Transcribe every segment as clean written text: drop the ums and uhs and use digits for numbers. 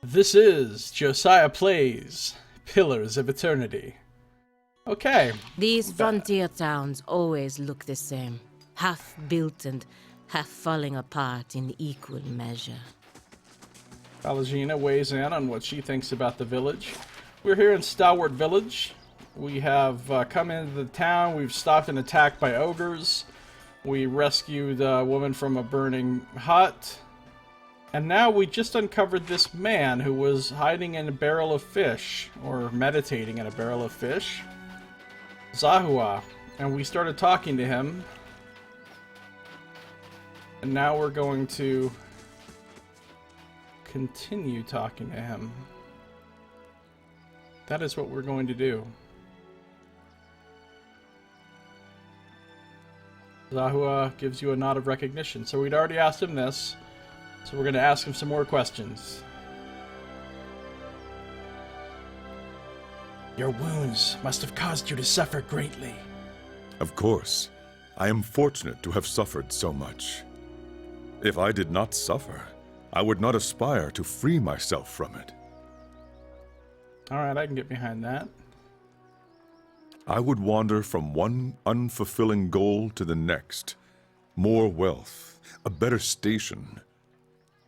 This is Josiah Plays Pillars of Eternity. Okay. These frontier towns always look the same. Half built and half falling apart in equal measure. Alagina weighs in on what she thinks about the village. We're here in Stalwart Village. We have come into the town. We've stopped an attack by ogres. We rescued a woman from a burning hut. And now we just uncovered this man who was hiding in a barrel of fish, or meditating in a barrel of fish. Zahua. And we started talking to him. And now we're going to continue talking to him. That is what we're going to do. Zahua gives you a nod of recognition. So we'd already asked him this. So we're going to ask him some more questions. Your wounds must have caused you to suffer greatly. Of course. I am fortunate to have suffered so much. If I did not suffer, I would not aspire to free myself from it. Alright, I can get behind that. I would wander from one unfulfilling goal to the next. More wealth, a better station.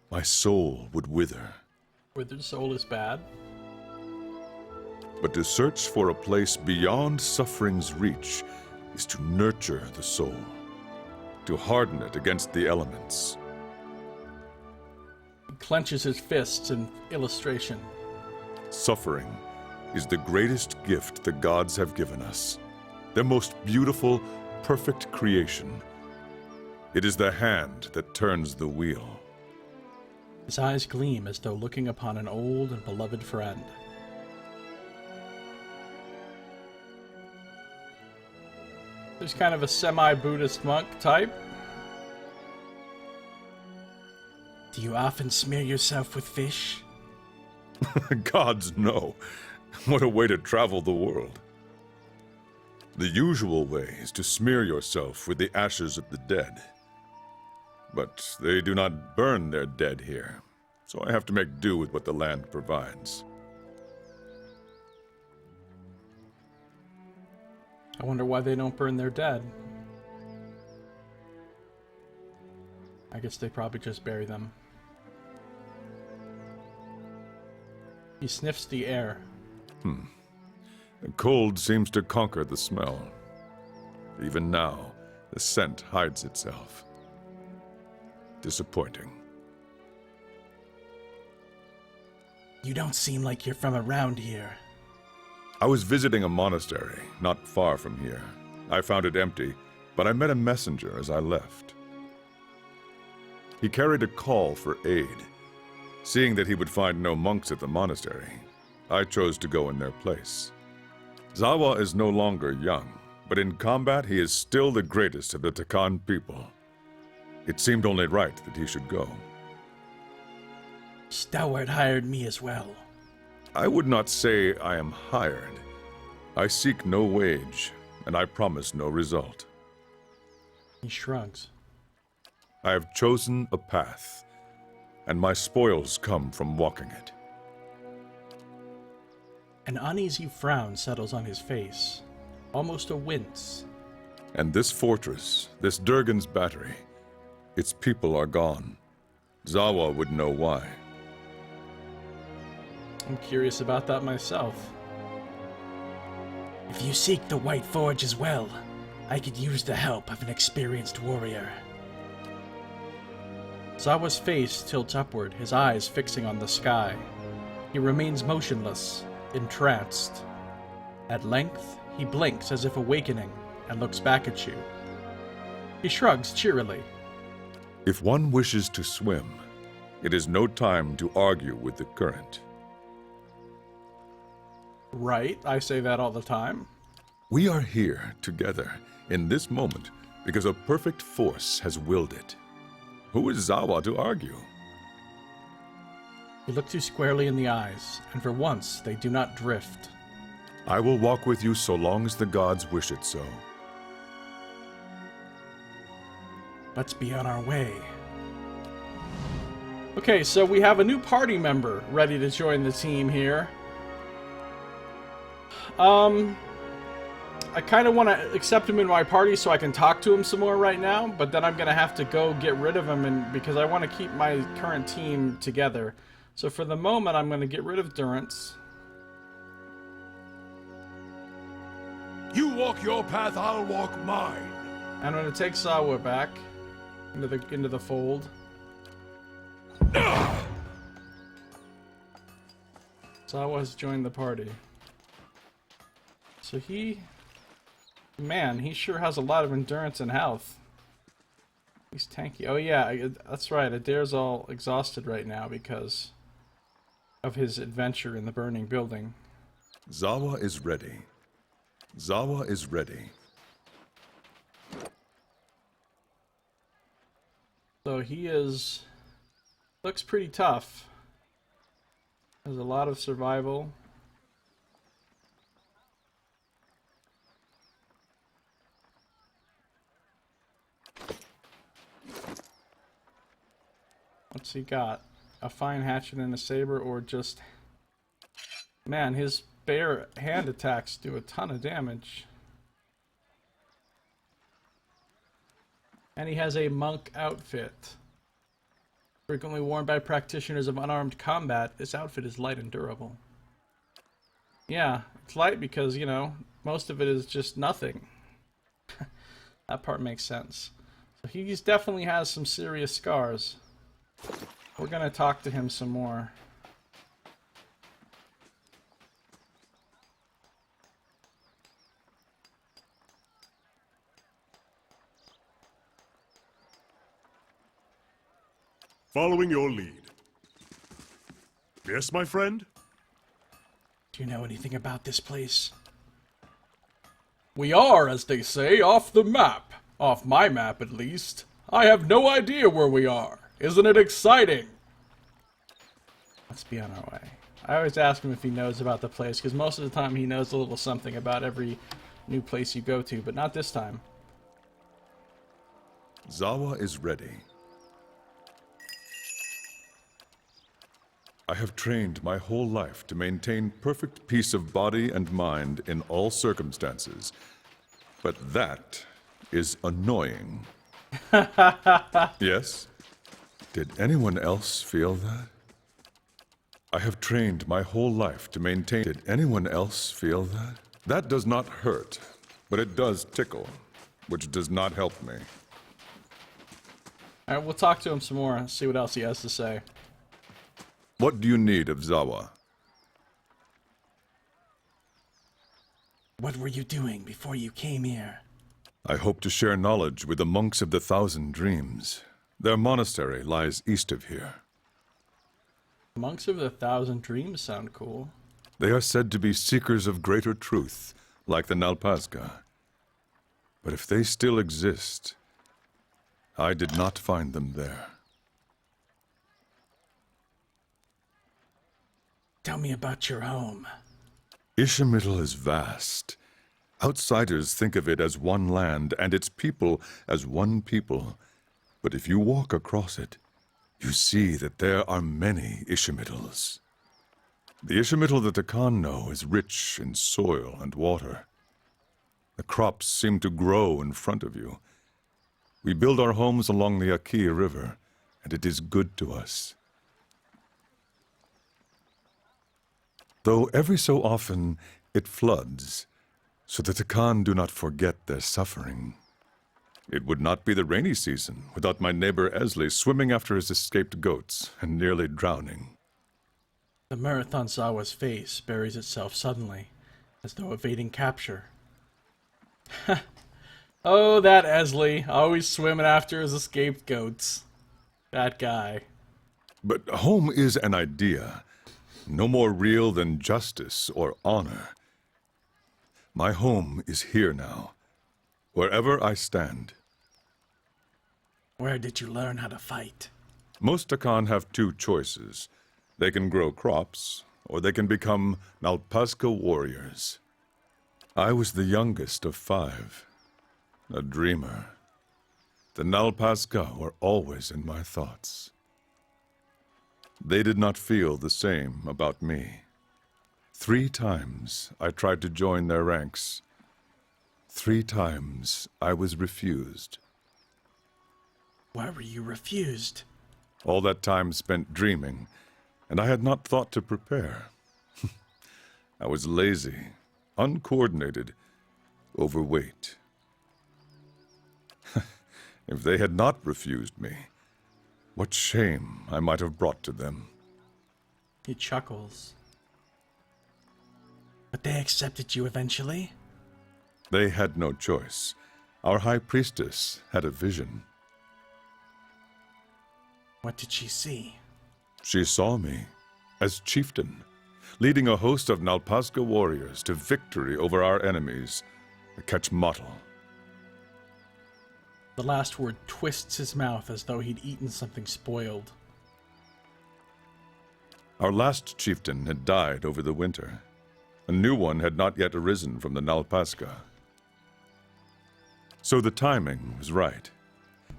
My soul would wither. Withered soul is bad. But to search for a place beyond suffering's reach is to nurture the soul, to harden it against the elements. He clenches his fists in illustration. Suffering is the greatest gift the gods have given us, their most beautiful, perfect creation. It is the hand that turns the wheel. His eyes gleam as though looking upon an old and beloved friend. There's kind of a semi-Buddhist monk type. Do you often smear yourself with fish? Gods, no. What a way to travel the world. The usual way is to smear yourself with the ashes of the dead. But they do not burn their dead here, so I have to make do with what the land provides. I wonder why they don't burn their dead. I guess they probably just bury them. He sniffs the air. The cold seems to conquer the smell. Even now, the scent hides itself. Disappointing. You don't seem like you're from around here. I was visiting a monastery not far from here. I found it empty, but I met a messenger as I left. He carried a call for aid. Seeing that he would find no monks at the monastery, I chose to go in their place. Zawa is no longer young, but in combat he is still the greatest of the Takan people. It seemed only right that he should go. Stalwart hired me as well. I would not say I am hired. I seek no wage, and I promise no result. He shrugs. I have chosen a path, and my spoils come from walking it. An uneasy frown settles on his face, almost a wince. And this fortress, this Durgan's battery, its people are gone. Zawa would know why. I'm curious about that myself. If you seek the White Forge as well, I could use the help of an experienced warrior. Zawa's face tilts upward, his eyes fixing on the sky. He remains motionless, entranced. At length, he blinks as if awakening and looks back at you. He shrugs cheerily. If one wishes to swim, it is no time to argue with the current. Right, I say that all the time. We are here together in this moment because a perfect force has willed it. Who is Zawa to argue? You look you squarely in the eyes, and for once they do not drift. I will walk with you so long as the gods wish it so. Let's be on our way. Okay, so we have a new party member ready to join the team here. I kind of want to accept him in my party so I can talk to him some more right now, but then I'm going to have to go get rid of him because I want to keep my current team together. So for the moment, I'm going to get rid of Durance. You walk your path, I'll walk mine. And I'm going to take Zawa back into the fold. Zawa has joined the party. So man, he sure has a lot of endurance and health. He's tanky. Oh yeah, that's right. Adair's all exhausted right now because of his adventure in the burning building. Zawa is ready. Zawa is ready. So he looks pretty tough. Has a lot of survival. What's he got? A fine hatchet and a saber, or just... Man, his bare hand attacks do a ton of damage. And he has a monk outfit. Frequently worn by practitioners of unarmed combat, this outfit is light and durable. Yeah, it's light because, you know, most of it is just nothing. That part makes sense. So he definitely has some serious scars. We're gonna talk to him some more. Following your lead. Yes, my friend? Do you know anything about this place? We are, as they say, off the map. Off my map, at least. I have no idea where we are. Isn't it exciting? Let's be on our way. I always ask him if he knows about the place, because most of the time he knows a little something about every new place you go to, but not this time. Zawa is ready. I have trained my whole life to maintain perfect peace of body and mind in all circumstances. But that is annoying. Yes? Did anyone else feel that? I have trained my whole life to maintain... Did anyone else feel that? That does not hurt, but it does tickle, which does not help me. Alright, we'll talk to him some more and see what else he has to say. What do you need of Zawa? What were you doing before you came here? I hope to share knowledge with the monks of the Thousand Dreams. Their monastery lies east of here. Monks of the Thousand Dreams sound cool. They are said to be seekers of greater truth, like the Nalpazga. But if they still exist, I did not find them there. Tell me about your home. Isometric is vast. Outsiders think of it as one land and its people as one people. But if you walk across it, you see that there are many Isometrics. The Isometric that the Khan know is rich in soil and water. The crops seem to grow in front of you. We build our homes along the Aki River, and it is good to us. Though every so often it floods, so that the Khan do not forget their suffering. It would not be the rainy season without my neighbor Esley swimming after his escaped goats and nearly drowning. The mirth on Zawa's face buries itself suddenly, as though evading capture. Oh, that Esley, always swimming after his escaped goats. That guy. But home is an idea, no more real than justice or honor. My home is here now, wherever I stand. Where did you learn how to fight? Most Akan have two choices. They can grow crops, or they can become Nalpazga warriors. I was the youngest of 5, a dreamer. The Nalpazga were always in my thoughts. They did not feel the same about me. 3 times I tried to join their ranks. 3 times I was refused. Why were you refused? All that time spent dreaming, and I had not thought to prepare. I was lazy, uncoordinated, overweight. If they had not refused me, what shame I might have brought to them. He chuckles. But they accepted you eventually? They had no choice. Our high priestess had a vision. What did she see? She saw me as chieftain, leading a host of Nalpazga warriors to victory over our enemies, the Quetzmatl. The last word twists his mouth as though he'd eaten something spoiled. Our last chieftain had died over the winter. A new one had not yet arisen from the Nalpazga. So the timing was right.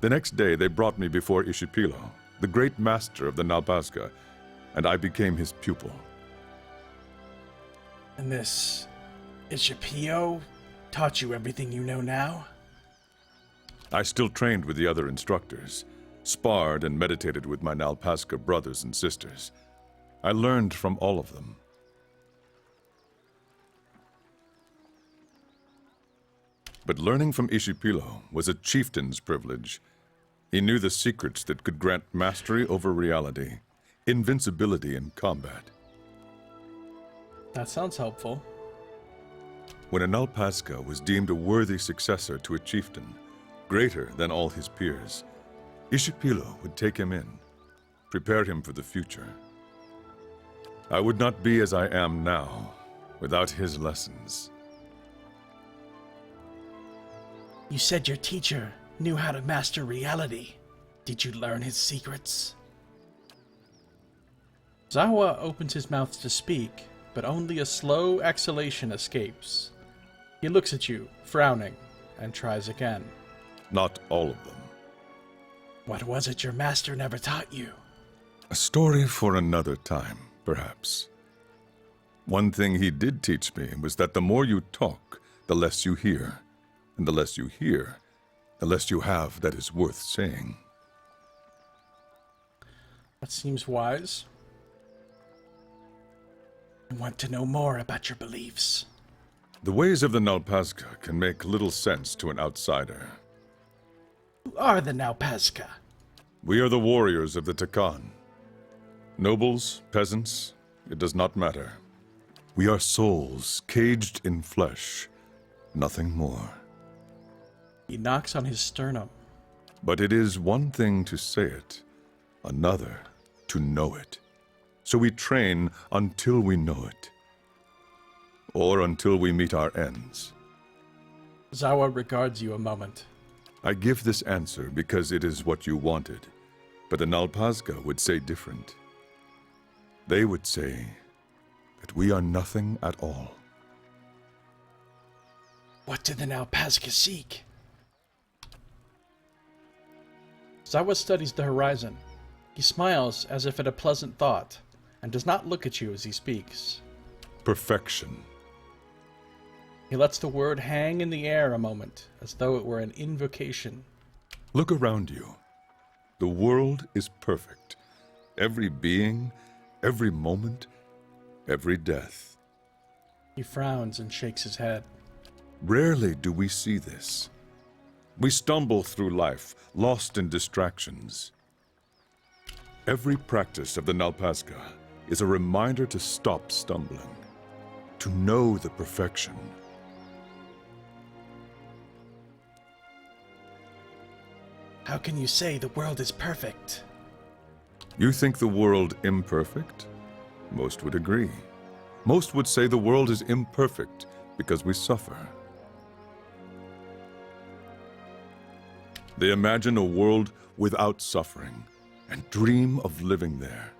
The next day they brought me before Ishipilo, the great master of the Nalpazga, and I became his pupil. And this Ishipio taught you everything you know now? I still trained with the other instructors, sparred and meditated with my Nalpazga brothers and sisters. I learned from all of them. But learning from Ishipilo was a chieftain's privilege. He knew the secrets that could grant mastery over reality, invincibility in combat. That sounds helpful. When a Nalpazga was deemed a worthy successor to a chieftain, greater than all his peers, Ishipilo would take him in, prepare him for the future. I would not be as I am now without his lessons. You said your teacher knew how to master reality. Did you learn his secrets? Zawa opens his mouth to speak, but only a slow exhalation escapes. He looks at you, frowning, and tries again. Not all of them. What was it your master never taught you? A story for another time, perhaps. One thing he did teach me was that the more you talk, the less you hear. And the less you hear, the less you have that is worth saying. That seems wise. I want to know more about your beliefs. The ways of the Nalpazga can make little sense to an outsider. Who are the Nalpazga? We are the warriors of the Takan. Nobles, peasants, it does not matter. We are souls caged in flesh, nothing more. He knocks on his sternum. But it is one thing to say it, another to know it. So we train until we know it. Or until we meet our ends. Zawa regards you a moment. I give this answer because it is what you wanted, but the Nalpazga would say different. They would say that we are nothing at all. What do the Nalpazga seek? Zawa studies the horizon. He smiles as if at a pleasant thought, and does not look at you as he speaks. Perfection. He lets the word hang in the air a moment, as though it were an invocation. Look around you. The world is perfect. Every being, every moment, every death. He frowns and shakes his head. Rarely do we see this. We stumble through life, lost in distractions. Every practice of the Nalpazga is a reminder to stop stumbling, to know the perfection. How can you say the world is perfect? You think the world imperfect? Most would agree. Most would say the world is imperfect because we suffer. They imagine a world without suffering and dream of living there,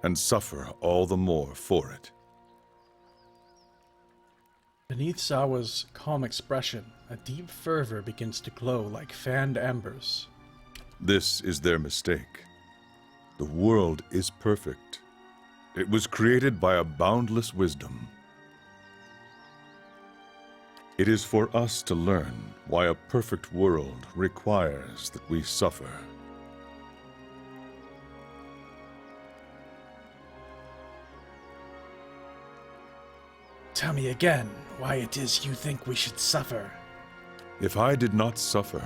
and suffer all the more for it. Beneath Zawa's calm expression, a deep fervor begins to glow like fanned embers. This is their mistake. The world is perfect. It was created by a boundless wisdom. It is for us to learn why a perfect world requires that we suffer. Tell me again why it is you think we should suffer. If I did not suffer,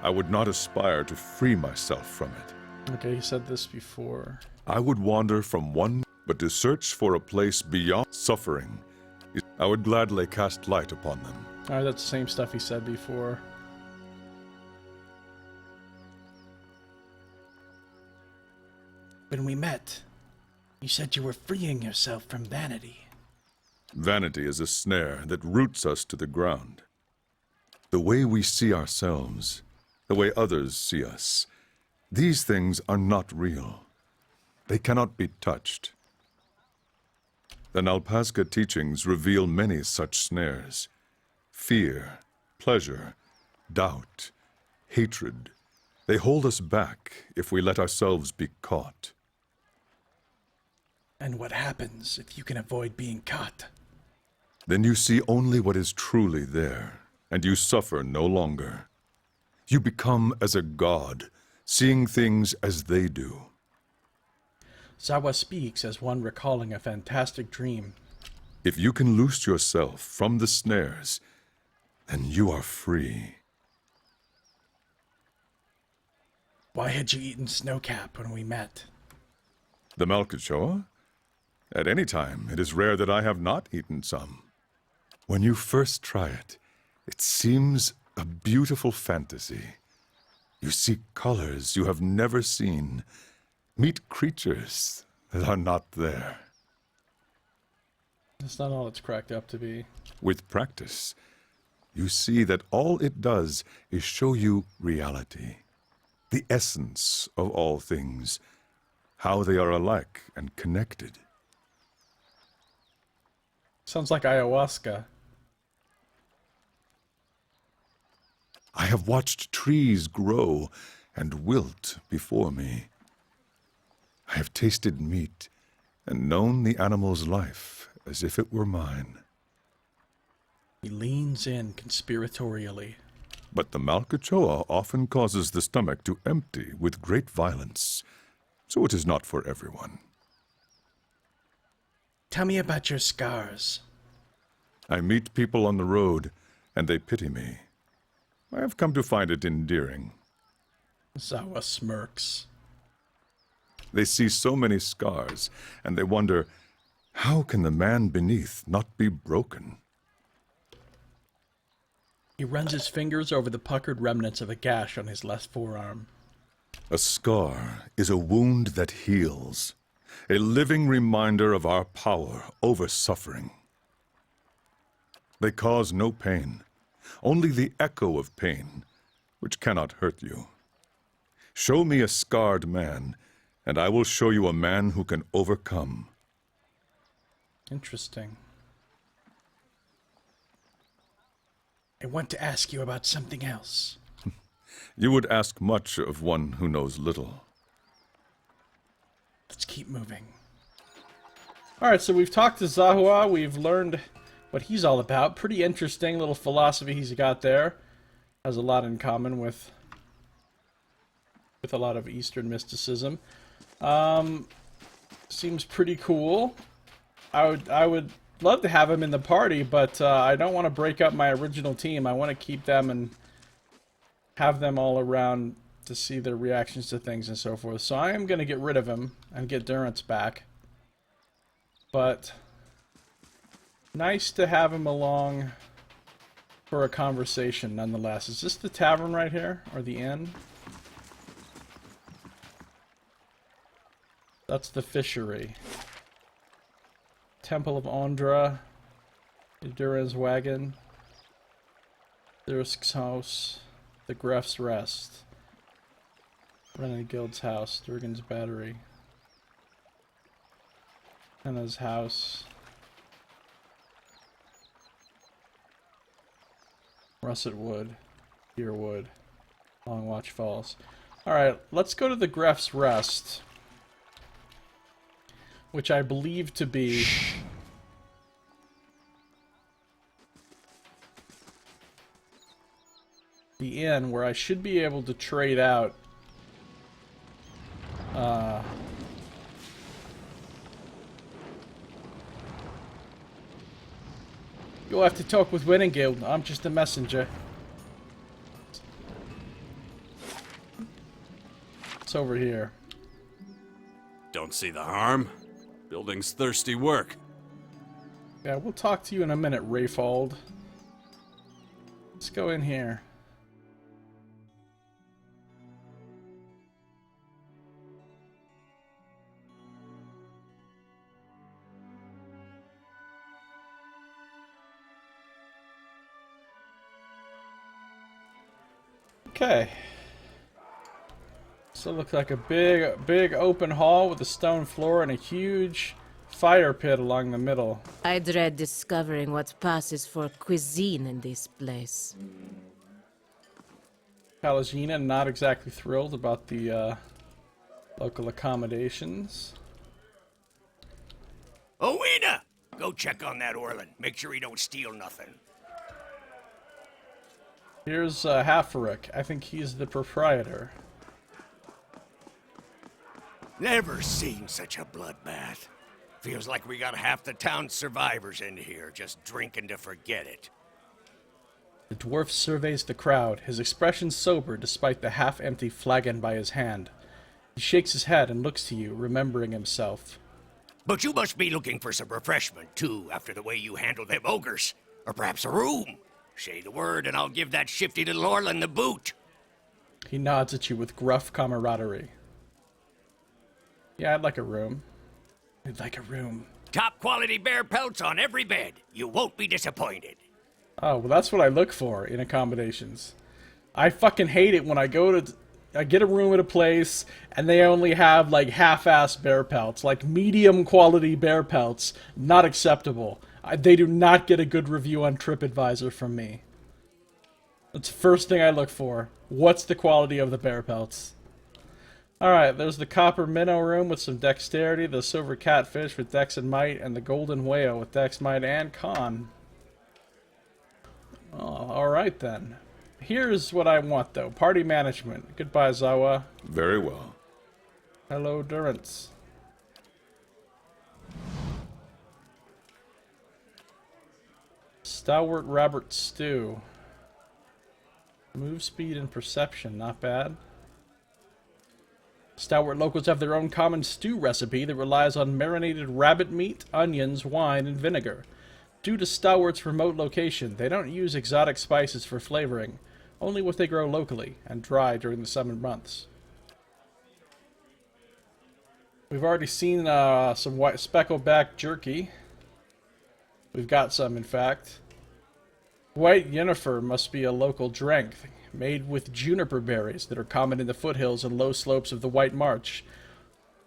I would not aspire to free myself from it. Okay, you said this before. I would wander from one, but to search for a place beyond suffering, I would gladly cast light upon them. Alright, that's the same stuff he said before. When we met, you said you were freeing yourself from vanity. Vanity is a snare that roots us to the ground. The way we see ourselves, the way others see us, these things are not real. They cannot be touched. The Nalpazga teachings reveal many such snares. Fear, pleasure, doubt, hatred. They hold us back if we let ourselves be caught. And what happens if you can avoid being caught? Then you see only what is truly there, and you suffer no longer. You become as a god, seeing things as they do. Zawa speaks as one recalling a fantastic dream. If you can loose yourself from the snares, then you are free. Why had you eaten Snowcap when we met? The Malkachoa? At any time, it is rare that I have not eaten some. When you first try it, it seems a beautiful fantasy. You see colors you have never seen, meet creatures that are not there. That's not all it's cracked up to be. With practice, you see that all it does is show you reality, the essence of all things, how they are alike and connected. Sounds like ayahuasca. I have watched trees grow and wilt before me. I have tasted meat and known the animal's life as if it were mine. He leans in conspiratorially. But the Malkachoa often causes the stomach to empty with great violence, so it is not for everyone. Tell me about your scars. I meet people on the road, and they pity me. I have come to find it endearing. Zawa smirks. They see so many scars, and they wonder, how can the man beneath not be broken? He runs his fingers over the puckered remnants of a gash on his left forearm. A scar is a wound that heals, a living reminder of our power over suffering. They cause no pain, only the echo of pain, which cannot hurt you. Show me a scarred man, and I will show you a man who can overcome. Interesting. I want to ask you about something else. You would ask much of one who knows little. Let's keep moving. Alright, so we've talked to Zahua, we've learned what he's all about. Pretty interesting little philosophy he's got there. Has a lot in common with a lot of Eastern mysticism. Seems pretty cool. I would love to have him in the party, but I don't want to break up my original team. I want to keep them and have them all around to see their reactions to things and so forth. So I am going to get rid of him and get Durance back. But nice to have him along for a conversation nonetheless. Is this the tavern right here? Or the inn? That's the fishery. Temple of Ondra. Duran's wagon. Thirsk's house. The Gref's Rest. Renegade Guild's house. Durgan's battery. Henna's house. Russet Wood. Deerwood. Long Watch Falls. Alright, let's go to the Gref's Rest. which I believe to be the inn, where I should be able to trade out you'll have to talk with Winnengild. I'm just a messenger. It's over here. Don't see the harm. Building's thirsty work. Yeah, we'll talk to you in a minute, Rayfold. Let's go in here. Okay. So it looks like a big open hall with a stone floor and a huge fire pit along the middle. I dread discovering what passes for cuisine in this place. Palagina not exactly thrilled about the local accommodations. Owena! Go check on that Orlin. Make sure he don't steal nothing. Here's Hafferick. I think he's the proprietor. Never seen such a bloodbath. Feels like we got half the town's survivors in here, just drinking to forget it. The dwarf surveys the crowd, his expression sober despite the half-empty flagon by his hand. He shakes his head and looks to you, remembering himself. But you must be looking for some refreshment, too, after the way you handled them ogres. Or perhaps a room. Say the word and I'll give that shifty little Orlin the boot. He nods at you with gruff camaraderie. Yeah, I'd like a room. I'd like a room. Top quality bear pelts on every bed. You won't be disappointed. Oh, well, that's what I look for in accommodations. I fucking hate it when I get a room at a place and they only have like half-ass bear pelts, like medium quality bear pelts. Not acceptable. They do not get a good review on TripAdvisor from me. That's the first thing I look for. What's the quality of the bear pelts? Alright, there's the copper minnow room with some dexterity, the silver catfish with dex and might, and the golden whale with dex, might, and con. Oh, alright then. Here's what I want though. Party management. Goodbye, Zawa. Very well. Hello, Durance. Stalwart Robert Stew. Move speed and perception, not bad. Stalwart locals have their own common stew recipe that relies on marinated rabbit meat, onions, wine, and vinegar. Due to Stalwart's remote location, they don't use exotic spices for flavoring, only what they grow locally and dry during the summer months. We've already seen some white speckleback jerky. We've got some, in fact. White Yennefer must be a local drink, made with juniper berries that are common in the foothills and low slopes of the White March.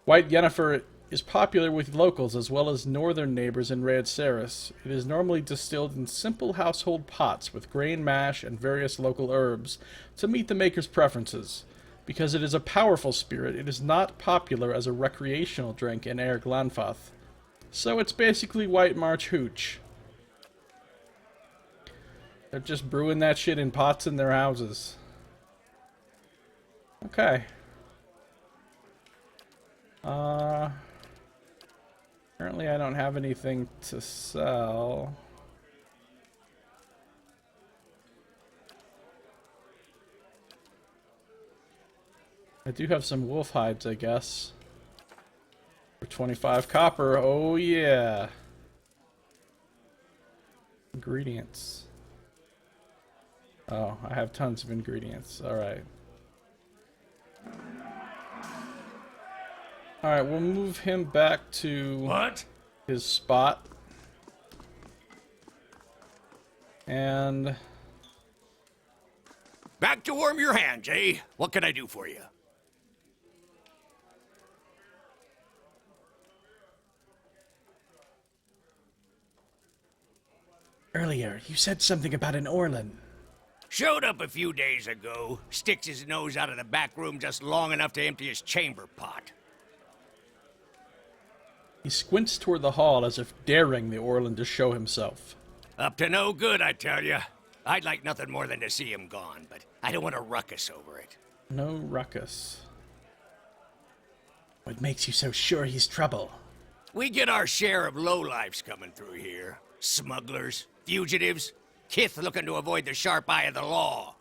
White Yennefer is popular with locals as well as northern neighbors in Red Saris. It is normally distilled in simple household pots with grain mash and various local herbs to meet the maker's preferences. Because it is a powerful spirit, it is not popular as a recreational drink in Air Glanfath. So it's basically White March hooch. They're just brewing that shit in pots in their houses. Okay. Currently I don't have anything to sell. I do have some wolf hides, I guess. For 25 copper, oh yeah. Ingredients. Oh, I have tons of ingredients. Alright. Alright, we'll move him back to his spot. And Back to warm your hands, eh? What can I do for you? earlier, you said something about an Orlin. Showed up a few days ago. Sticks his nose out of the back room just long enough to empty his chamber pot. He squints toward the hall as if daring the Orlan to show himself. Up to no good, I tell ya. I'd like nothing more than to see him gone, but I don't want a ruckus over it. No ruckus. What makes you so sure he's trouble? We get our share of lowlifes coming through here. Smugglers, fugitives, kith looking to avoid the sharp eye of the law.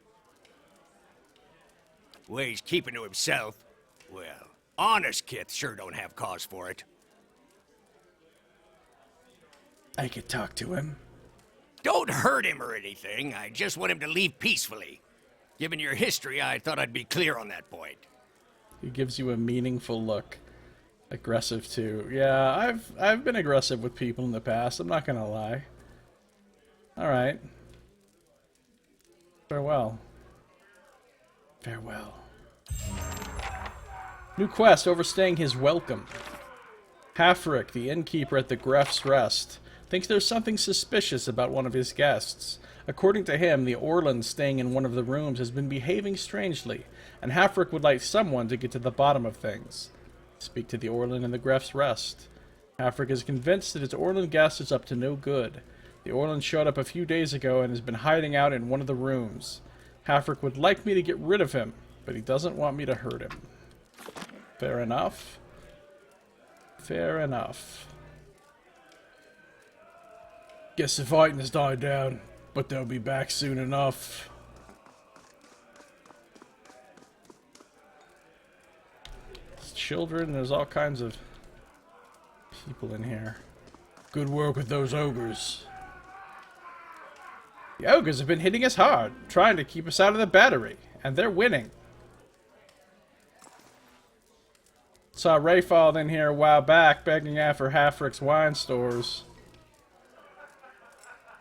Way he's keeping to himself, well, honest kith sure don't have cause for it. I could talk to him. Don't hurt him or anything. I just want him to leave peacefully. Given your history, I thought I'd be clear on that point. He gives you a meaningful look. Aggressive too. Yeah, I've been aggressive with people in the past, I'm not gonna lie. Alright. Farewell. Farewell. New quest, overstaying his welcome. Hafric, the innkeeper at the Gref's Rest, thinks there's something suspicious about one of his guests. According to him, the Orlan staying in one of the rooms has been behaving strangely, and Hafric would like someone to get to the bottom of things. Speak to the Orlan in the Gref's Rest. Hafric is convinced that his Orlan guest is up to no good. The Orlan showed up a few days ago and has been hiding out in one of the rooms. Hafric would like me to get rid of him, but he doesn't want me to hurt him. Fair enough. Fair enough. Guess the fighting has died down, but they'll be back soon enough. There's children, there's all kinds of people in here. Good work with those ogres. The ogres have been hitting us hard, trying to keep us out of the battery, and they're winning. Saw Rayfall in here a while back, begging after Hafric's wine stores.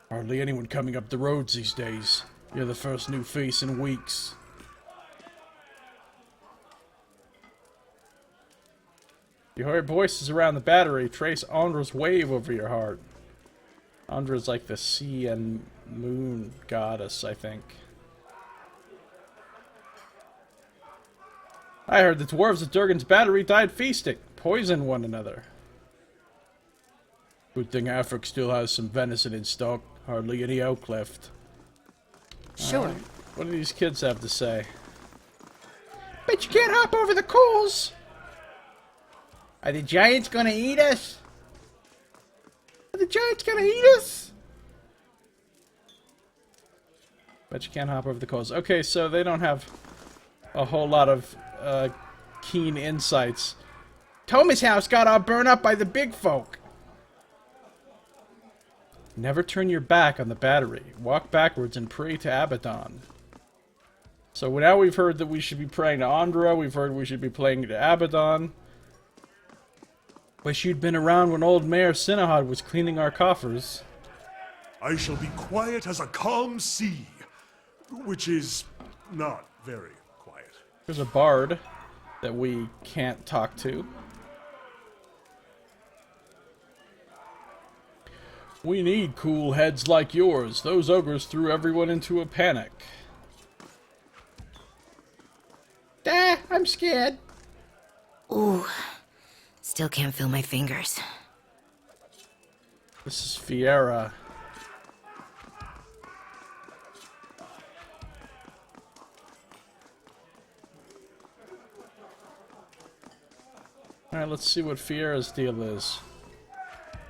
Hardly anyone coming up the roads these days. You're the first new face in weeks. You heard voices around the battery. Trace Andra's wave over your heart. Andra's like the sea and moon goddess, I think. I heard the dwarves at Durgan's battery died feasting, poisoned one another. Good thing Afric still has some venison in stock. Hardly any oak left. Sure. What do these kids have to say? Bet you can't hop over the coals! Are the giants gonna eat us? Are the giants gonna eat us? Bet you can't hop over the coals. Okay, so they don't have a whole lot of keen insights. Thomas' house got all burned up by the big folk. Never turn your back on the battery. Walk backwards and pray to Abaddon. So now we've heard that we should be praying to Andra. We've heard we should be praying to Abaddon. Wish you'd been around when old Mayor Sinahad was cleaning our coffers. I shall be quiet as a calm sea, which is not very quiet. There's a bard that we can't talk to. We need cool heads like yours. Those ogres threw everyone into a panic. I'm scared. Ooh, still can't feel my fingers. This is Fiera. Alright, let's see what Fiera's deal is.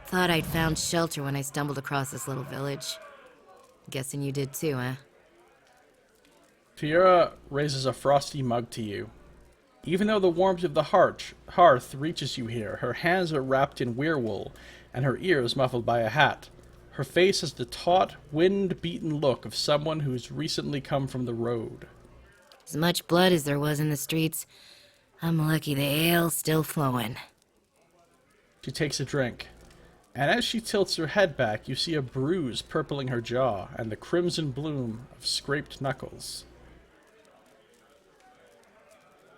Thought I'd found shelter when I stumbled across this little village. Guessing you did too, huh? Fiera raises a frosty mug to you. Even though the warmth of the hearth reaches you here, her hands are wrapped in weirwool, and her ears muffled by a hat. Her face has the taut, wind-beaten look of someone who's recently come from the road. As much blood as there was in the streets, I'm lucky the ale's still flowing. She takes a drink. And as she tilts her head back, you see a bruise purpling her jaw and the crimson bloom of scraped knuckles.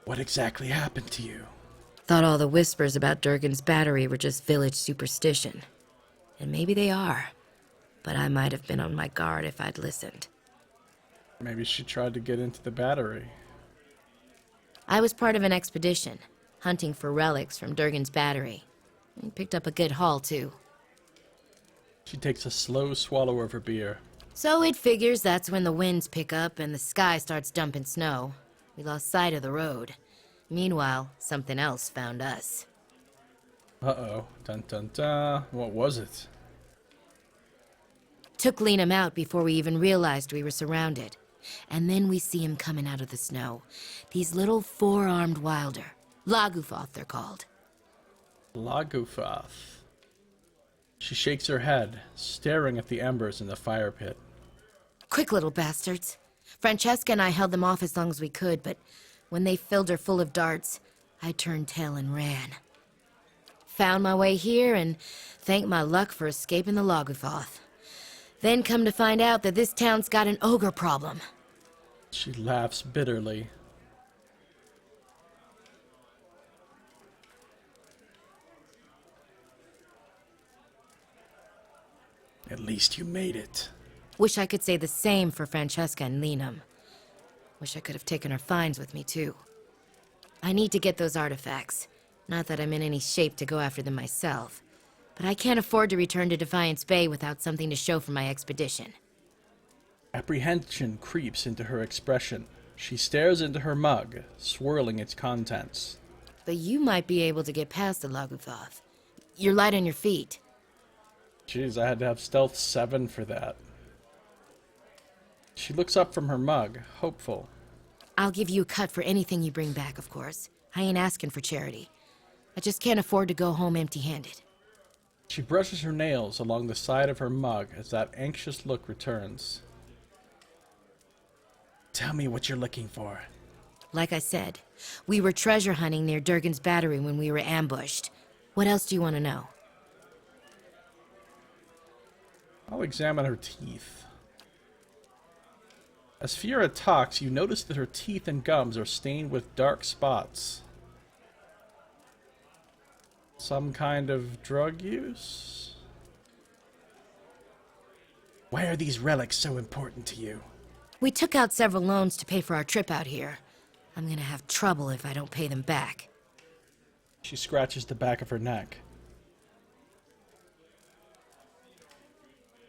What exactly happened to you? Thought all the whispers about Durgan's battery were just village superstition. And maybe they are. But I might have been on my guard if I'd listened. Maybe she tried to get into the battery. I was part of an expedition, hunting for relics from Durgan's battery. We picked up a good haul, too. She takes a slow swallow of her beer. So it figures that's when the winds pick up and the sky starts dumping snow. We lost sight of the road. Meanwhile, something else found us. Uh-oh. Dun dun dun. What was it? Took Liam out before we even realized we were surrounded. And then we see him coming out of the snow. These little four-armed wilder. Lagufoth, they're called. Lagufoth. She shakes her head, staring at the embers in the fire pit. Quick little bastards. Francesca and I held them off as long as we could, but when they filled her full of darts, I turned tail and ran. Found my way here and thanked my luck for escaping the Lagufoth. Then come to find out that this town's got an ogre problem. She laughs bitterly. At least you made it. Wish I could say the same for Francesca and Liam. Wish I could have taken her finds with me, too. I need to get those artifacts. Not that I'm in any shape to go after them myself. But I can't afford to return to Defiance Bay without something to show for my expedition. Apprehension creeps into her expression. She stares into her mug, swirling its contents. But you might be able to get past the Lagufoth. You're light on your feet. Jeez, I had to have stealth 7 for that. She looks up from her mug, hopeful. I'll give you a cut for anything you bring back, of course. I ain't asking for charity. I just can't afford to go home empty-handed. She brushes her nails along the side of her mug as that anxious look returns. Tell me what you're looking for. Like I said, we were treasure hunting near Durgan's Battery when we were ambushed. What else do you want to know? I'll examine her teeth. As Fiora talks, you notice that her teeth and gums are stained with dark spots. Some kind of drug use? Why are these relics so important to you? We took out several loans to pay for our trip out here. I'm gonna have trouble if I don't pay them back. She scratches the back of her neck.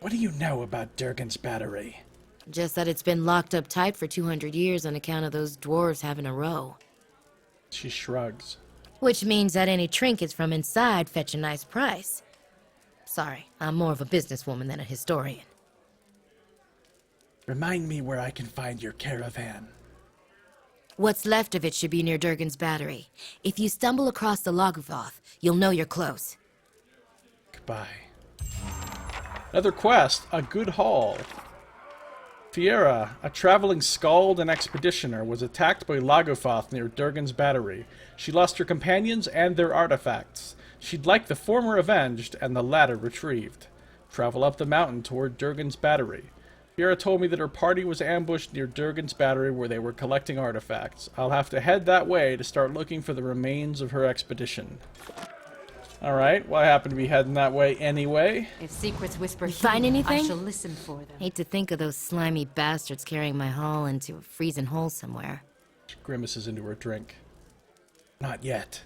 What do you know about Durgan's Battery? Just that it's been locked up tight for 200 years on account of those dwarves having a row. She shrugs. Which means that any trinkets from inside fetch a nice price. Sorry, I'm more of a businesswoman than a historian. Remind me where I can find your caravan. What's left of it should be near Durgan's Battery. If you stumble across the Lagufoth, you'll know you're close. Goodbye. Another quest, a good haul. Fiora, a traveling skald and expeditioner, was attacked by Lagufoth near Durgan's Battery. She lost her companions and their artifacts. She'd like the former avenged and the latter retrieved. Travel up the mountain toward Durgan's Battery. Fiora told me that her party was ambushed near Durgan's Battery where they were collecting artifacts. I'll have to head that way to start looking for the remains of her expedition. Alright, well I happen to be heading that way anyway. If secrets whisper Find here, anything? I shall listen for them. Hate to think of those slimy bastards carrying my haul into a freezing hole somewhere. She grimaces into her drink. Not yet.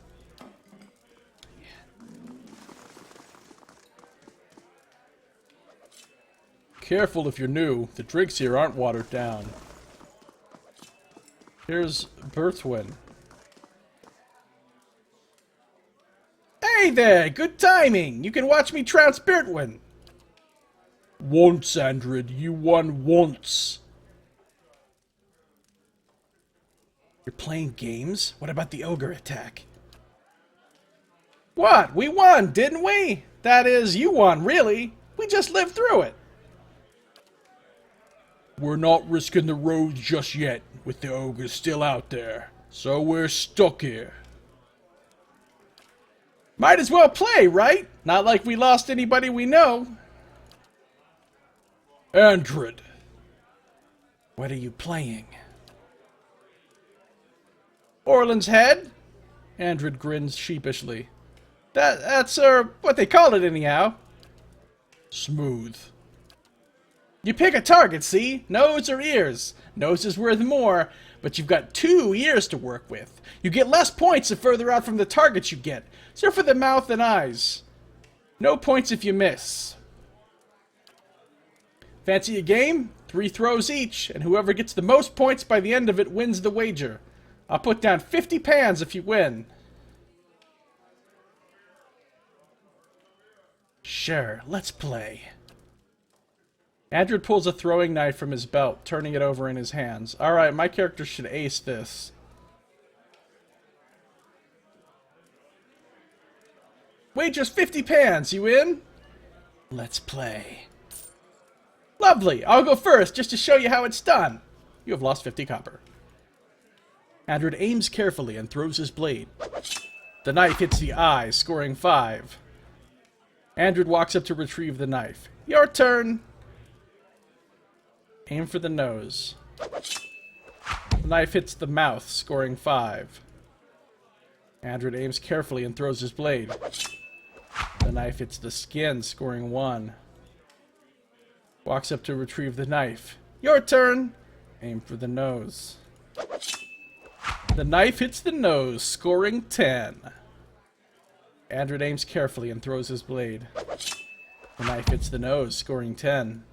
Careful if you're new. The drinks here aren't watered down. Here's Berthwin. Hey there! Good timing! You can watch me trounce Berthwin! Once, Andred. You won once. You're playing games? What about the ogre attack? What? We won, didn't we? That is, you won, really. We just lived through it. We're not risking the roads just yet, with the ogres still out there. So we're stuck here. Might as well play, right? Not like we lost anybody we know. Andred. What are you playing? Orland's Head? Andred grins sheepishly. That's what they call it anyhow. Smooth. You pick a target, see? Nose or ears. Nose is worth more, but you've got 2 years to work with. You get less points the further out from the targets you get, except for the mouth and eyes. No points if you miss. Fancy a game? 3 throws each, and whoever gets the most points by the end of it wins the wager. I'll put down 50 pans if you win. Sure, let's play. Andrew pulls a throwing knife from his belt, turning it over in his hands. Alright, my character should ace this. Wager's 50 pans, you in? Let's play. Lovely, I'll go first, just to show you how it's done. You have lost 50 copper. Andrew aims carefully and throws his blade. The knife hits the eye, scoring 5. Andrew walks up to retrieve the knife. Your turn! Aim for the nose. The knife hits the mouth, scoring 5. Andrew aims carefully and throws his blade. The knife hits the skin, scoring 1. Walks up to retrieve the knife. Your turn! Aim for the nose. The knife hits the nose, scoring 10. Andrew aims carefully and throws his blade. The knife hits the nose, scoring 10.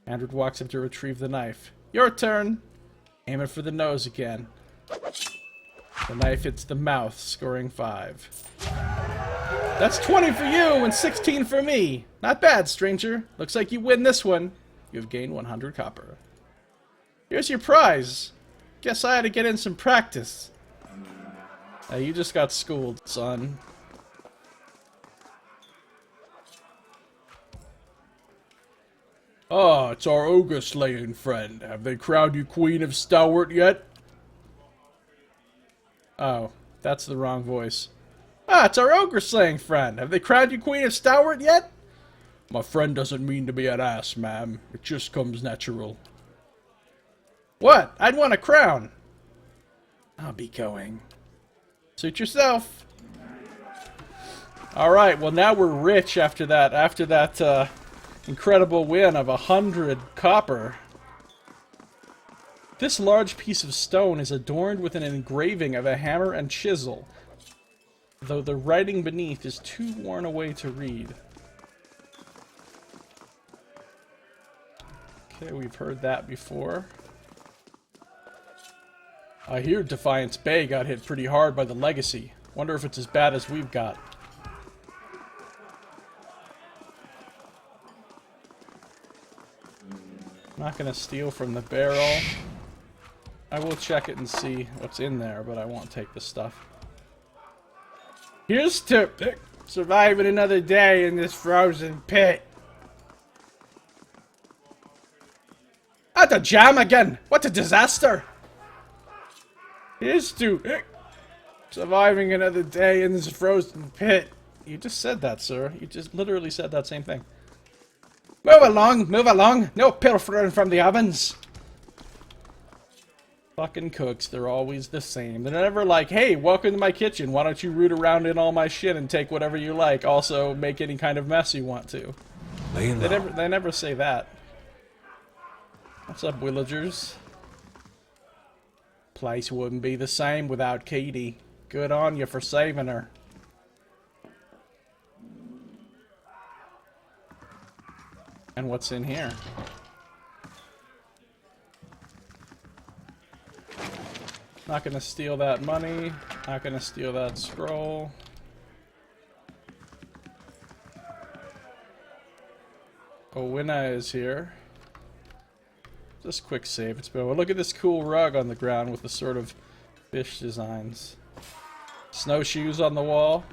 Andrew walks up to retrieve the knife. Your turn! Aim it for the nose again. The knife hits the mouth, scoring 5. That's 20 for you and 16 for me. Not bad, stranger. Looks like you win this one. You have gained 100 copper. Here's your prize. Guess I had to get in some practice. You just got schooled, son. Ah, it's our ogre-slaying friend. Have they crowned you Queen of Stalwart yet? Oh, that's the wrong voice. Ah, it's our ogre-slaying friend. Have they crowned you Queen of Stalwart yet? My friend doesn't mean to be an ass, ma'am. It just comes natural. What? I'd want a crown. I'll be going. Suit yourself. Alright, well now we're rich after that incredible win of 100 copper. This large piece of stone is adorned with an engraving of a hammer and chisel, though the writing beneath is too worn away to read. Okay, we've heard that before. I hear Defiance Bay got hit pretty hard by the Legacy. Wonder if it's as bad as we've got. Not gonna steal from the barrel. I will check it and see what's in there, but I won't take the stuff. Here's to surviving another day in this frozen pit. At the jam again! What a disaster! Here's to surviving another day in this frozen pit. You just said that, sir. You just literally said that same thing. Move along, move along. No pilfering from the ovens. Fucking cooks, they're always the same. They're never like, hey, welcome to my kitchen. Why don't you root around in all my shit and take whatever you like? Also, make any kind of mess you want to. They never say that. What's up, villagers? Place wouldn't be the same without Katie. Good on you for saving her. And what's in here? Not gonna steal that money. Not gonna steal that scroll. Owina is here. Just quick save. It's been. Well, look at this cool rug on the ground with the sort of fish designs. Snowshoes on the wall.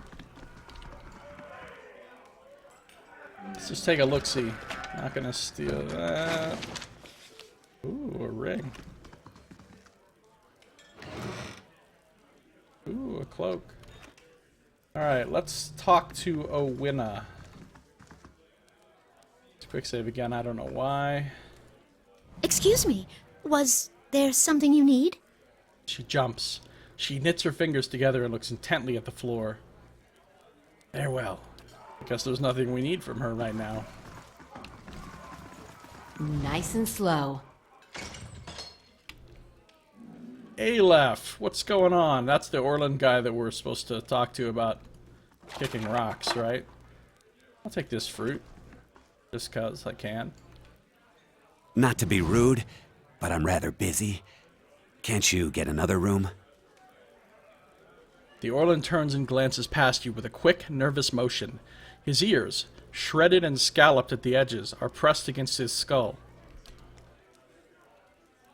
Let's just take a look-see. Not gonna steal that. Ooh, a ring. Ooh, a cloak. Alright, let's talk to Owina. Quick save again, I don't know why. Excuse me, was there something you need? She jumps. She knits her fingers together and looks intently at the floor. Farewell. I guess there's nothing we need from her right now. Nice and slow. Aleph, what's going on? That's the Orland guy that we're supposed to talk to about kicking rocks, right? I'll take this fruit. Just 'cause I can. Not to be rude, but I'm rather busy. Can't you get another room? The Orland turns and glances past you with a quick, nervous motion. His ears, shredded and scalloped at the edges, are pressed against his skull.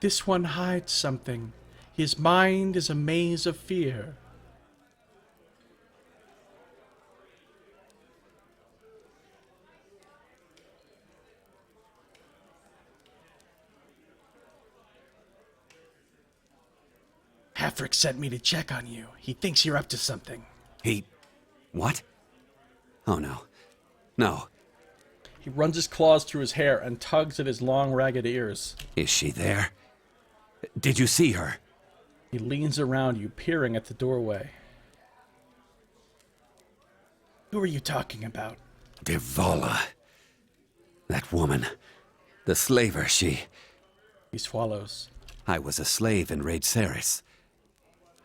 This one hides something. His mind is a maze of fear. Hafric sent me to check on you. He thinks you're up to something. He... what? Oh no. No. He runs his claws through his hair and tugs at his long, ragged ears. Is she there? Did you see her? He leans around you, peering at the doorway. Who are you talking about? Devala. That woman. The slaver, she... He swallows. I was a slave in Raid Ceres.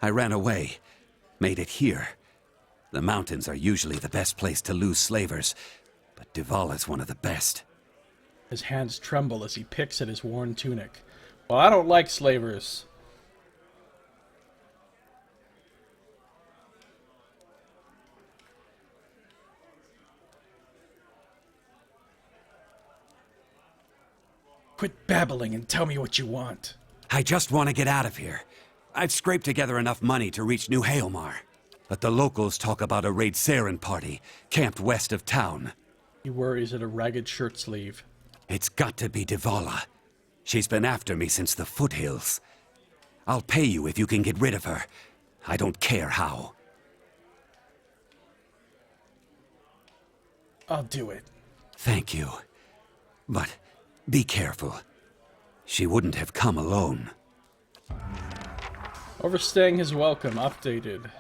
I ran away. Made it here. The mountains are usually the best place to lose slavers, but Devala's one of the best. His hands tremble as he picks at his worn tunic. Well, I don't like slavers. Quit babbling and tell me what you want. I just want to get out of here. I've scraped together enough money to reach New Haelmar. But the locals talk about a Raid Saren party, camped west of town. He worries at a ragged shirt sleeve. It's got to be Devala. She's been after me since the foothills. I'll pay you if you can get rid of her. I don't care how. I'll do it. Thank you. But be careful. She wouldn't have come alone. Overstaying his welcome, updated.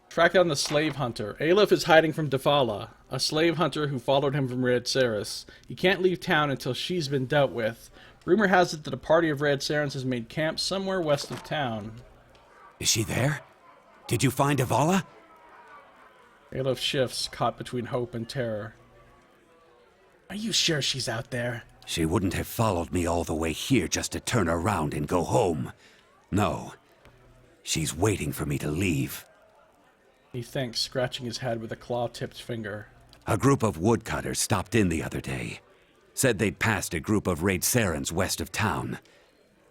Track down the slave hunter. Aleph is hiding from Devala, a slave hunter who followed him from Red Ceres. He can't leave town until she's been dealt with. Rumor has it that a party of Red Sarens has made camp somewhere west of town. Is she there? Did you find Devala? Aleph shifts, caught between hope and terror. Are you sure she's out there? She wouldn't have followed me all the way here just to turn around and go home. No. She's waiting for me to leave. He thinks, scratching his head with a claw-tipped finger. A group of woodcutters stopped in the other day. Said they'd passed a group of Raid Sarens west of town.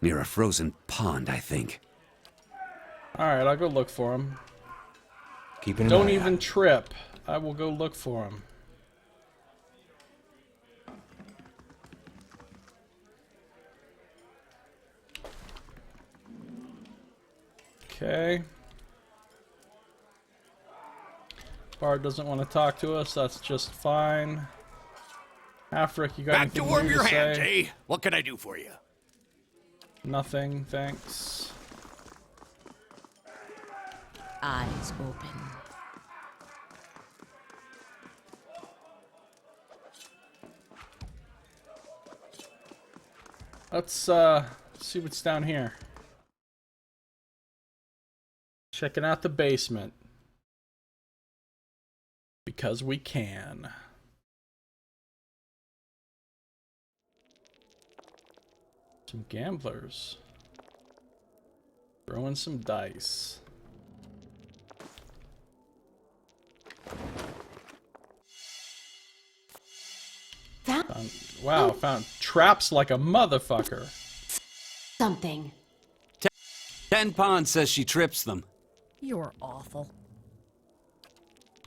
Near a frozen pond, I think. Alright, I'll go look for him. Keeping an Don't eye even out. trip. I will go look for him. Okay. Bard doesn't want to talk to us. That's just fine. Afric, you got Back anything to warm new your to hands, say? eh? What can I do for you? Nothing, thanks. Eyes open. Let's see what's down here. Checking out the basement. Because we can. Some gamblers. Throwing some dice. Found traps like a motherfucker. Something. Ten Pond says she trips them. You're awful.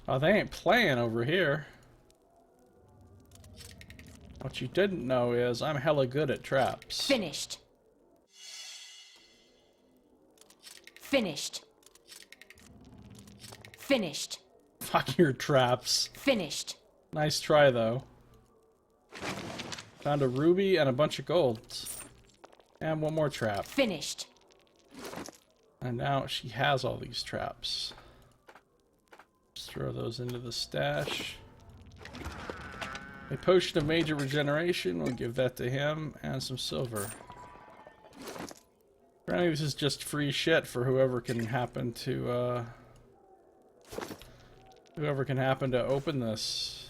Oh, they ain't playing over here. What you didn't know is I'm hella good at traps. Finished. Finished. Finished. Fuck your traps. Finished. Nice try, though. Found a ruby and a bunch of gold. And one more trap. Finished. And now she has all these traps. Just throw those into the stash. A potion of major regeneration, we'll give that to him, and some silver. Apparently this is just free shit for whoever can happen to open this.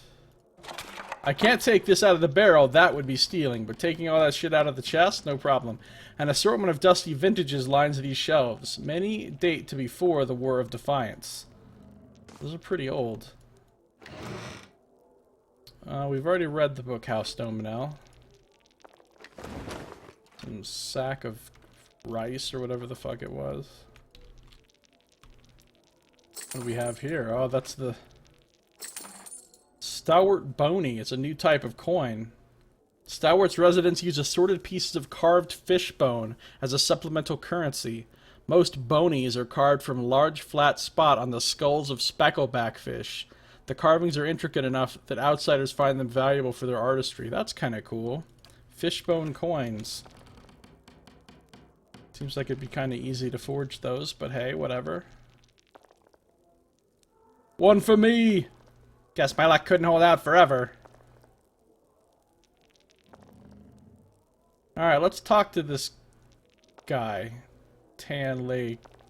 I can't take this out of the barrel, that would be stealing, but taking all that shit out of the chest, no problem. An assortment of dusty vintages lines these shelves. Many date to before the War of Defiance. Those are pretty old. We've already read the book House Dominel. Some sack of rice or whatever the fuck it was. What do we have here? Oh, that's the Stalwart Bony. It's a new type of coin. Stalwart's residents use assorted pieces of carved fish bone as a supplemental currency. Most bonies are carved from a large flat spot on the skulls of speckleback fish. The carvings are intricate enough that outsiders find them valuable for their artistry. That's kind of cool. Fishbone coins. Seems like it'd be kind of easy to forge those, but hey, whatever. One for me! Guess my luck couldn't hold out forever. Alright, let's talk to this guy. Tanlage.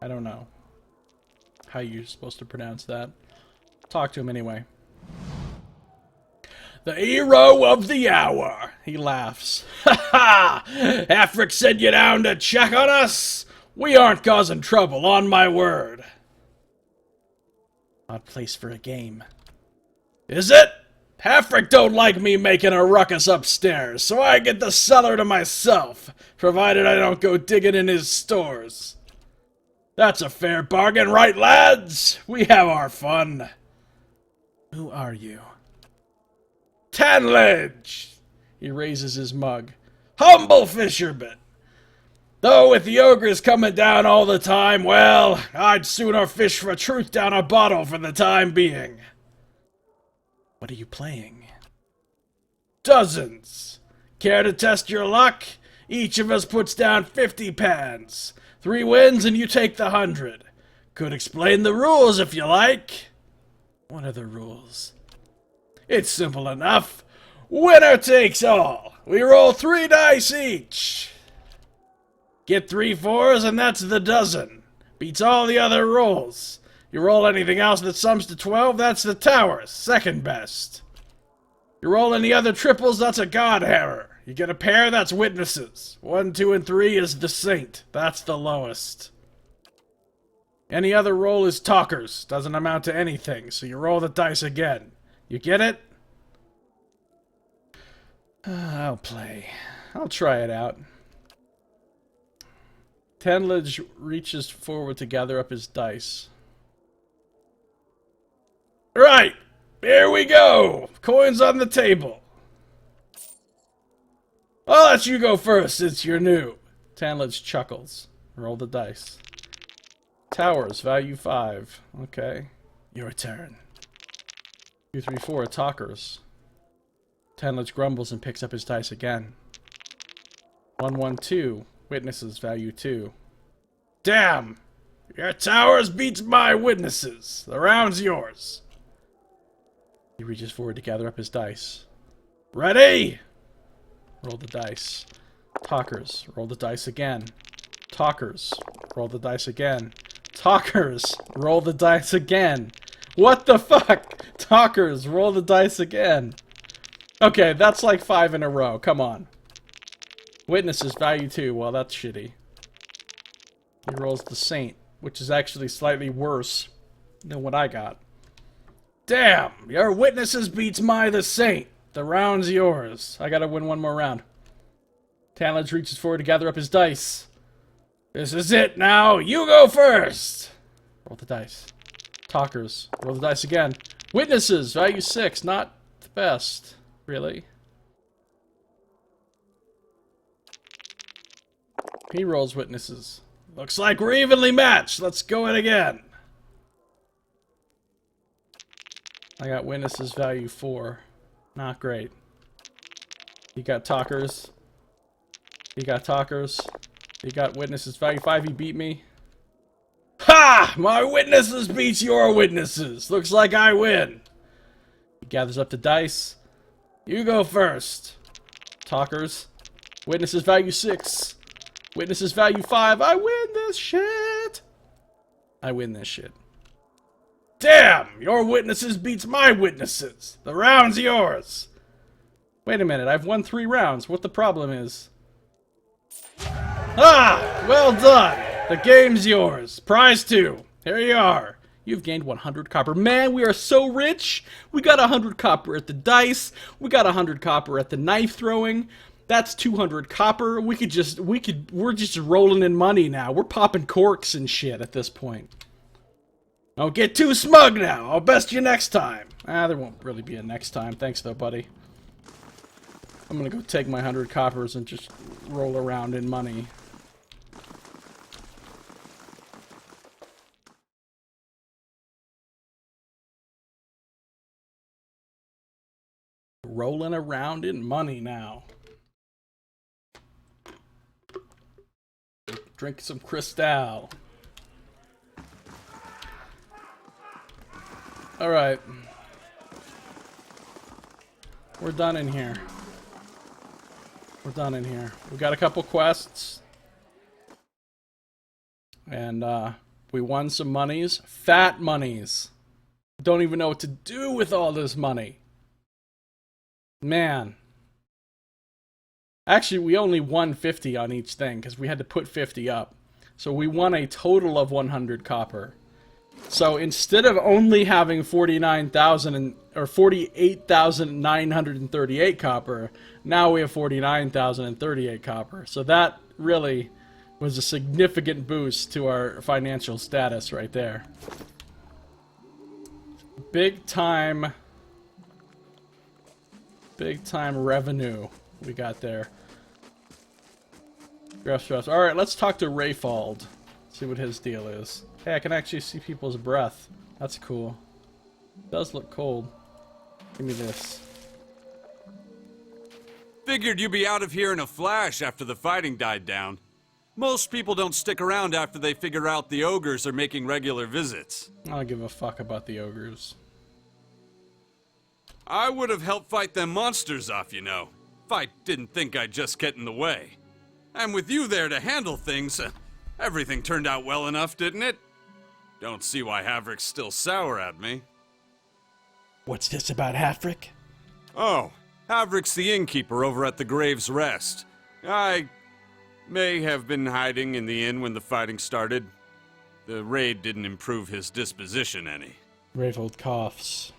I don't know how you're supposed to pronounce that. Talk to him anyway. The hero of the hour, he laughs. Ha ha! Afric sent you down to check on us? We aren't causing trouble, on my word. Odd place for a game. Is it? Afric don't like me making a ruckus upstairs, so I get the cellar to myself, provided I don't go digging in his stores. That's a fair bargain, right, lads? We have our fun. Who are you? Tanlage! He raises his mug. Humble fisherman! Though with the ogres coming down all the time, well, I'd sooner fish for truth down a bottle for the time being. What are you playing? Dozens. Care to test your luck? Each of us puts down 50 pans. 3 wins and you take the 100. Could explain the rules if you like. What are the rules? It's simple enough. Winner takes all. We roll 3 dice each. Get 3 4s and that's the dozen. Beats all the other rolls. You roll anything else that sums to 12, that's the tower, second best. You roll any other triples, that's a god hammer. You get a pair, that's witnesses. 1, 2, and 3 is the saint. That's the lowest. Any other roll is talkers. Doesn't amount to anything, so you roll the dice again. You get it? I'll play. I'll try it out. Tanlage reaches forward to gather up his dice. Right! Here we go! Coins on the table. I'll let you go first since you're new. Tanlage chuckles. Roll the dice. Towers, value 5. Okay. Your turn. 2, 3, 4, talkers. Tanlage grumbles and picks up his dice again. 1, 1, 2. Witnesses, value 2. Damn! Your towers beats my witnesses. The round's yours. He reaches forward to gather up his dice. Ready? Roll the dice. Talkers. Roll the dice again. Talkers. Roll the dice again. Talkers. Roll the dice again. What the fuck? Talkers. Roll the dice again. Okay, that's like 5 in a row. Come on. Witnesses, value 2. Well, that's shitty. He rolls the saint, which is actually slightly worse than what I got. Damn! Your witnesses beats my the saint. The round's yours. I gotta win one more round. Tanlage reaches forward to gather up his dice. This is it now. You go first. Roll the dice. Talkers. Roll the dice again. Witnesses. Value 6. Not the best, really. He rolls witnesses. Looks like we're evenly matched. Let's go it again. I got witnesses value 4. Not great. He got talkers. He got talkers. He got witnesses value 5. He beat me. Ha! My witnesses beats your witnesses. Looks like I win. He gathers up the dice. You go first. Talkers. Witnesses value 6. Witnesses value 5. I win this shit. I win this shit. Damn! Your witnesses beats my witnesses. The round's yours. Wait a minute, I've won 3 rounds. What the problem is? Ah! Well done! The game's yours. Prize 2. Here you are. You've gained 100 copper. Man, we are so rich! We got 100 copper at the dice. We got 100 copper at the knife throwing. That's 200 copper. We're just rolling in money now. We're popping corks and shit at this point. Don't get too smug now. I'll best you next time. There won't really be a next time. Thanks though, buddy. I'm gonna go take my 100 coppers and just roll around in money. Rolling around in money now. Drink some Cristal. Alright. We're done in here. We're done in here. We got a couple quests. And, we won some monies. Fat monies. Don't even know what to do with all this money. Man. Actually, we only won 50 on each thing, because we had to put 50 up. So we won a total of 100 copper. So instead of only having 48,938 copper, now we have 49,038 copper. So that really was a significant boost to our financial status right there. Big time revenue we got there. Alright, let's talk to Rayfald. See what his deal is. Hey, I can actually see people's breath. That's cool. It does look cold. Give me this. Figured you'd be out of here in a flash after the fighting died down. Most people don't stick around after they figure out the ogres are making regular visits. I don't give a fuck about the ogres. I would have helped fight them monsters off, you know. If I didn't think I'd just get in the way. And with you there to handle things, everything turned out well enough, didn't it? Don't see why Havrick's still sour at me. What's this about Havrick? Oh, Havrick's the innkeeper over at the Grave's Rest. I may have been hiding in the inn when the fighting started. The raid didn't improve his disposition any. Rayfald coughs.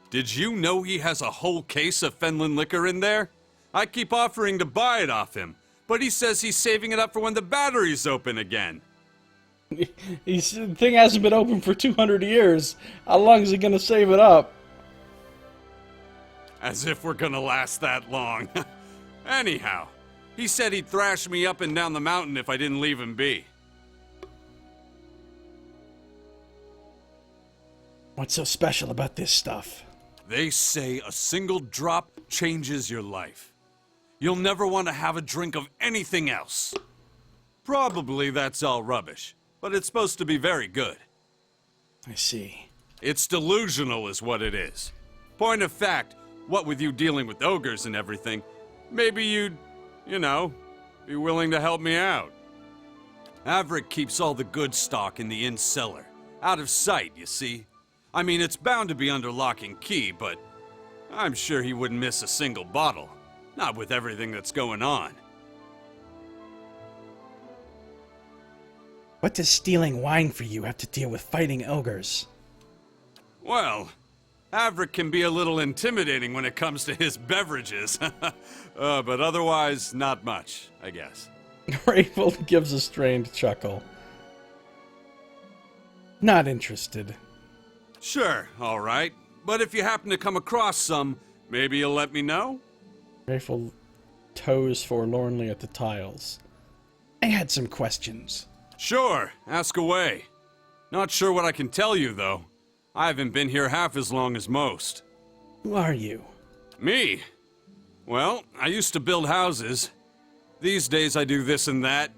Did you know he has a whole case of Fenland liquor in there? I keep offering to buy it off him, but he says he's saving it up for when the battery's open again. The thing hasn't been open for 200 years. How long is he gonna save it up? As if we're gonna last that long. Anyhow, he said he'd thrash me up and down the mountain if I didn't leave him be. What's so special about this stuff? They say a single drop changes your life. You'll never want to have a drink of anything else. Probably that's all rubbish, but it's supposed to be very good. I see. It's delusional is what it is. Point of fact, what with you dealing with ogres and everything, maybe you'd, you know, be willing to help me out. Havrick keeps all the good stock in the inn cellar. Out of sight, you see. I mean, it's bound to be under lock and key, but I'm sure he wouldn't miss a single bottle. Not with everything that's going on. What does stealing wine for you have to deal with fighting ogres? Well, Havrick can be a little intimidating when it comes to his beverages. But otherwise, not much, I guess. Rayfald gives a strained chuckle. Not interested. Sure, all right. But if you happen to come across some, maybe you'll let me know? Rayfald toes forlornly at the tiles. I had some questions. Sure, ask away. Not sure what I can tell you, though. I haven't been here half as long as most. Who are you? Me? Well, I used to build houses. These days I do this and that.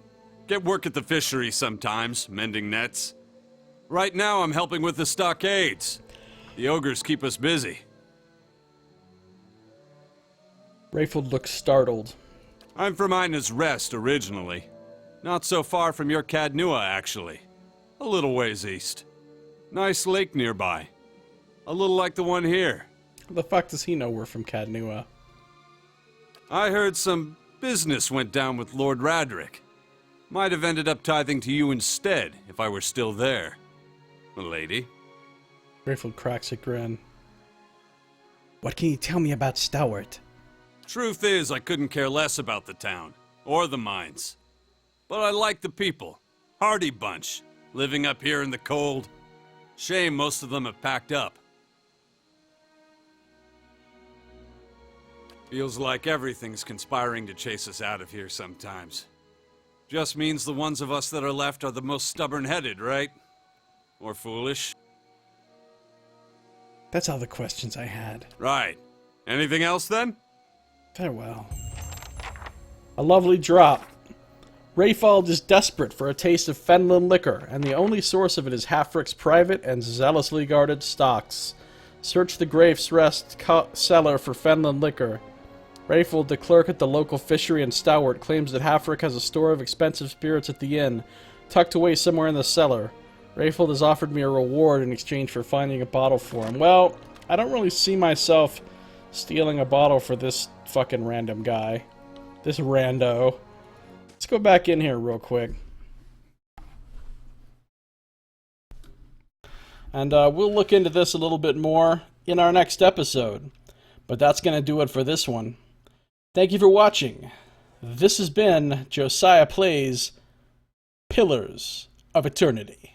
Get work at the fishery sometimes, mending nets. Right now I'm helping with the stockades. The ogres keep us busy. Rayfield looks startled. I'm from Ina's Rest, originally. Not so far from your Cadnua, actually. A little ways east. Nice lake nearby. A little like the one here. How the fuck does he know we're from Cadnua? I heard some business went down with Lord Radric. Might have ended up tithing to you instead, if I were still there. Milady? Rayfield cracks a grin. What can you tell me about Stalwart? Truth is, I couldn't care less about the town. Or the mines. But I like the people. Hardy bunch. Living up here in the cold. Shame most of them have packed up. Feels like everything's conspiring to chase us out of here sometimes. Just means the ones of us that are left are the most stubborn-headed, right? Or foolish? That's all the questions I had. Right. Anything else, then? Farewell. A lovely drop. Rayfield is desperate for a taste of Fenland liquor, and the only source of it is Halfrick's private and zealously guarded stocks. Search the Grafe's Rest cellar for Fenland liquor. Rayfield, the clerk at the local fishery in Stalwart, claims that Halfrick has a store of expensive spirits at the inn, tucked away somewhere in the cellar. Rayfield has offered me a reward in exchange for finding a bottle for him. Well, I don't really see myself stealing a bottle for this fucking random guy. This rando. Let's go back in here real quick. And we'll look into this a little bit more in our next episode. But that's going to do it for this one. Thank you for watching. This has been Josiah Plays Pillars of Eternity.